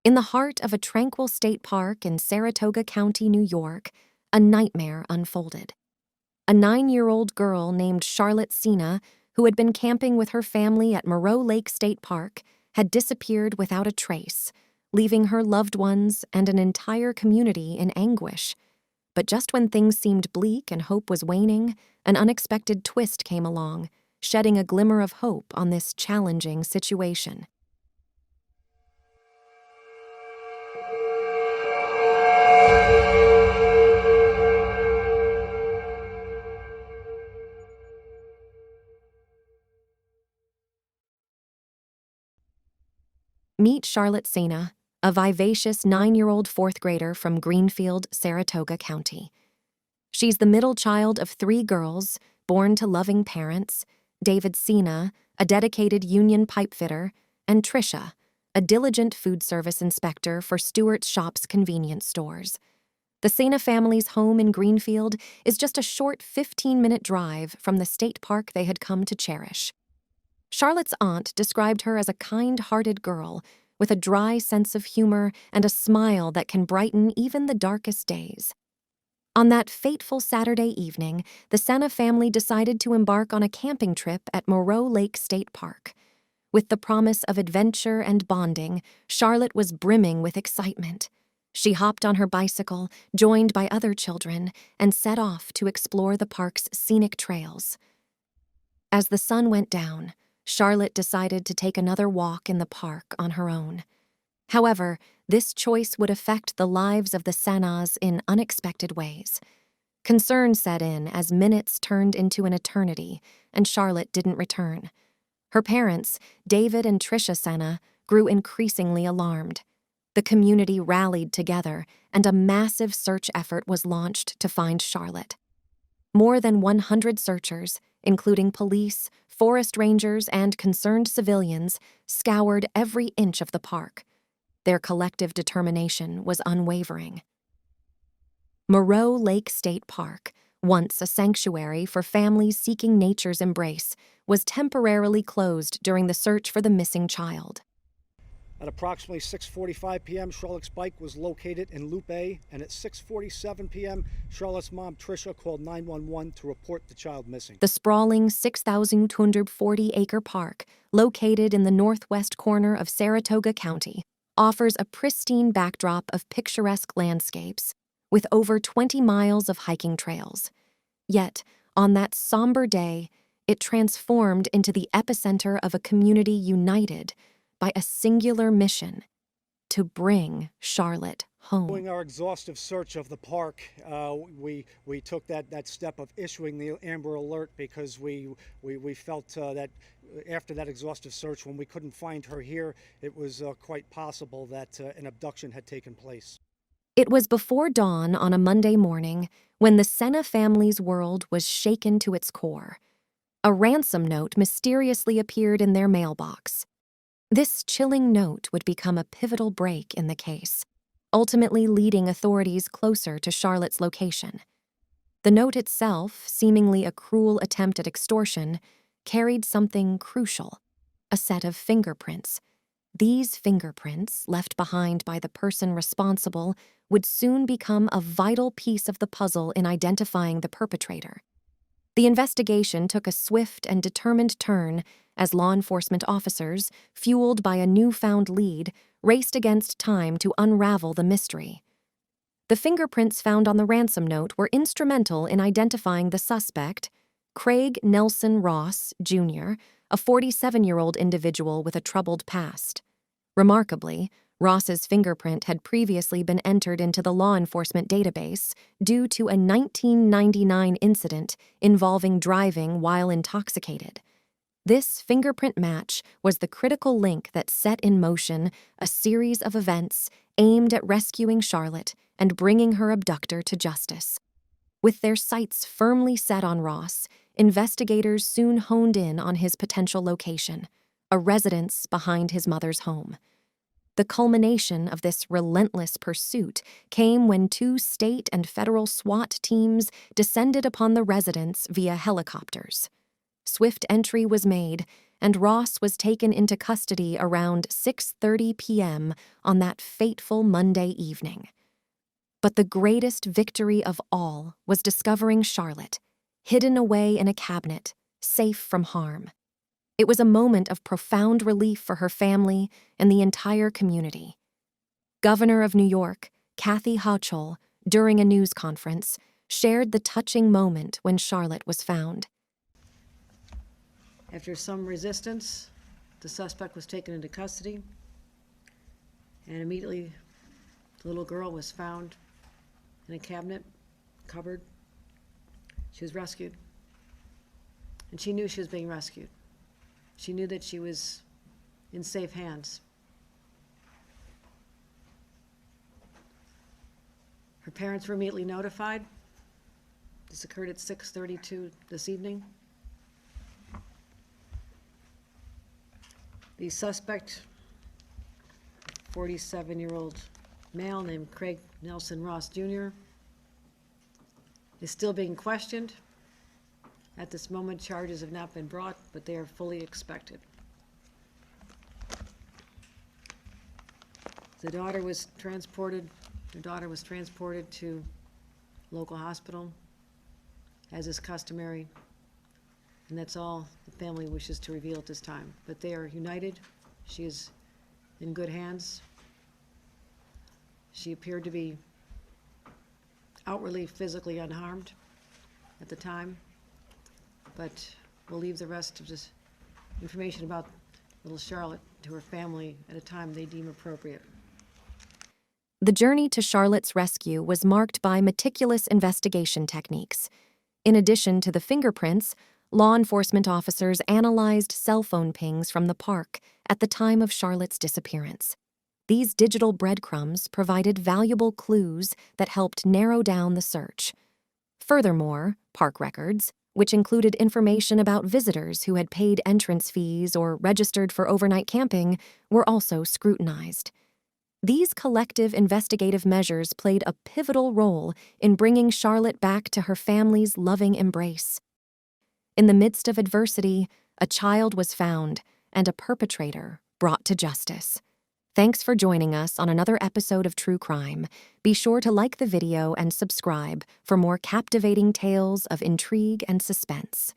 In the heart of a tranquil state park in Saratoga County, New York, a nightmare unfolded. A 9-year-old girl named Charlotte Sena, who had been camping with her family at Moreau Lake State Park, had disappeared without a trace, leaving her loved ones and an entire community in anguish. But just when things seemed bleak and hope was waning, an unexpected twist came along, shedding a glimmer of hope on this challenging situation. Meet Charlotte Sena, a vivacious 9-year-old fourth grader from Greenfield, Saratoga County. She's the middle child of 3 girls, born to loving parents, David Sena, a dedicated union pipefitter, and Tricia, a diligent food service inspector for Stewart's Shop's convenience stores. The Sena family's home in Greenfield is just a short 15-minute drive from the state park they had come to cherish. Charlotte's aunt described her as a kind-hearted girl with a dry sense of humor and a smile that can brighten even the darkest days. On that fateful Saturday evening, the Sena family decided to embark on a camping trip at Moreau Lake State Park. With the promise of adventure and bonding, Charlotte was brimming with excitement. She hopped on her bicycle, joined by other children, and set off to explore the park's scenic trails. As the sun went down, Charlotte decided to take another walk in the park on her own. However, this choice would affect the lives of the Senas in unexpected ways. Concern set in as minutes turned into an eternity, and Charlotte didn't return. Her parents, David and Tricia Sena, grew increasingly alarmed. The community rallied together, and a massive search effort was launched to find Charlotte. More than 100 searchers, including police, forest rangers, and concerned civilians, scoured every inch of the park. Their collective determination was unwavering. Moreau Lake State Park, once a sanctuary for families seeking nature's embrace, was temporarily closed during the search for the missing child. At approximately 6:45 p.m., Charlotte's bike was located in Loop A, and at 6:47 p.m., Charlotte's mom, Tricia, called 911 to report the child missing. The sprawling 6,240-acre park, located in the northwest corner of Saratoga County, offers a pristine backdrop of picturesque landscapes, with over 20 miles of hiking trails. Yet, on that somber day, it transformed into the epicenter of a community united by a singular mission: to bring Charlotte home. During our exhaustive search of the park, we took that step of issuing the Amber Alert because we felt that after that exhaustive search, when we couldn't find her here, it was quite possible that an abduction had taken place. It was before dawn on a Monday morning when the Sena family's world was shaken to its core. A ransom note mysteriously appeared in their mailbox. This chilling note would become a pivotal break in the case, ultimately leading authorities closer to Charlotte's location. The note itself, seemingly a cruel attempt at extortion, carried something crucial: a set of fingerprints. These fingerprints, left behind by the person responsible, would soon become a vital piece of the puzzle in identifying the perpetrator. The investigation took a swift and determined turn as law enforcement officers, fueled by a newfound lead, raced against time to unravel the mystery. The fingerprints found on the ransom note were instrumental in identifying the suspect, Craig Nelson Ross, Jr., a 47-year-old individual with a troubled past. Remarkably, Ross's fingerprint had previously been entered into the law enforcement database due to a 1999 incident involving driving while intoxicated. This fingerprint match was the critical link that set in motion a series of events aimed at rescuing Charlotte and bringing her abductor to justice. With their sights firmly set on Ross, investigators soon honed in on his potential location, a residence behind his mother's home. The culmination of this relentless pursuit came when 2 state and federal SWAT teams descended upon the residence via helicopters. Swift entry was made, and Ross was taken into custody around 6:30 p.m. on that fateful Monday evening. But the greatest victory of all was discovering Charlotte, hidden away in a cabinet, safe from harm. It was a moment of profound relief for her family and the entire community. Governor of New York, Kathy Hochul, during a news conference, shared the touching moment when Charlotte was found. After some resistance, the suspect was taken into custody, and immediately the little girl was found in a cabinet, cupboard. She was rescued, and she knew she was being rescued. She knew that she was in safe hands. Her parents were immediately notified. This occurred at 6:32 this evening. The suspect, 47-year-old male named Craig Nelson Ross Jr., is still being questioned. At this moment, charges have not been brought, but they are fully expected. Her daughter was transported to local hospital, as is customary, and that's all the family wishes to reveal at this time. But they are united. She is in good hands. She appeared to be outwardly physically unharmed at the time, but we'll leave the rest of this information about little Charlotte to her family at a time they deem appropriate. The journey to Charlotte's rescue was marked by meticulous investigation techniques. In addition to the fingerprints, law enforcement officers analyzed cell phone pings from the park at the time of Charlotte's disappearance. These digital breadcrumbs provided valuable clues that helped narrow down the search. Furthermore, park records, which included information about visitors who had paid entrance fees or registered for overnight camping, were also scrutinized. These collective investigative measures played a pivotal role in bringing Charlotte back to her family's loving embrace. In the midst of adversity, a child was found and a perpetrator brought to justice. Thanks for joining us on another episode of True Crime. Be sure to like the video and subscribe for more captivating tales of intrigue and suspense.